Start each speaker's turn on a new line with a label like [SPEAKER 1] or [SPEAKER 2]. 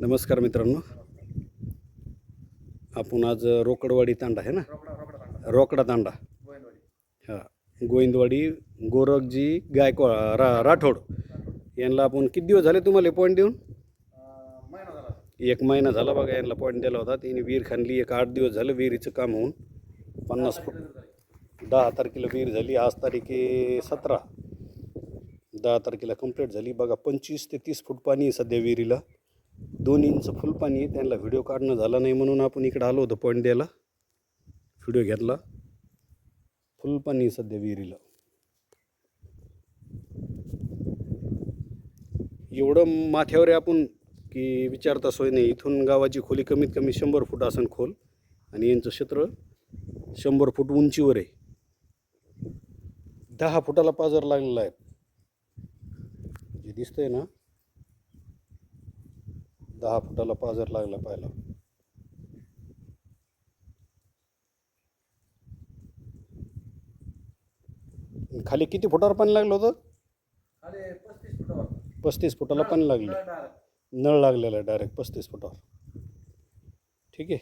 [SPEAKER 1] नमस्कार मित्रांनो, आपण आज रोकडवाडी तांडा आहे ना, रोकडा तांडा, हां, गोविंदवाडी गोरखजी राठोड यांना आपण किती दिवस झाले तुम्हाला पॉईंट देऊन? एक महिना झाला बघा. यांना पॉईंट दिला होता. तिने विहीर खाणली. एक 8 दिवस झालं विहिरीचं काम होऊन. 50 फूट 10 तारखेला विहीर झाली. आज तारीख 17. 10 तारखेला कंप्लीट झाली बघा. 25 ते 30 फूट पाणी आहे सध्या विहिरीला. 2 इंच फुल पाणी आहे. त्यांना व्हिडिओ काढणं झालं नाही म्हणून आपण इकडे आलो होतो पॉईंट द्यायला. व्हिडिओ घेतला. फुल पाणी आहे सध्या विहिरीला. एवढं माथ्यावर आहे आपण की विचारता सोय नाही. इथून गावाची खोली कमीत कमी 100 फूट असेल खोल आणि यांचं क्षेत्र 100 फूट उंचीवर आहे. 10 फुटाला पाझर लागलेला आहे. जे दिसतंय ना, 10 फुटाला पाझर लागला पाहिला. खाली किती फुटावर पाणी लागलं होतं? 35 फुटाला पाणी लागलं. नळ लागलेला आहे डायरेक्ट 35 फुटावर. ठीक आहे.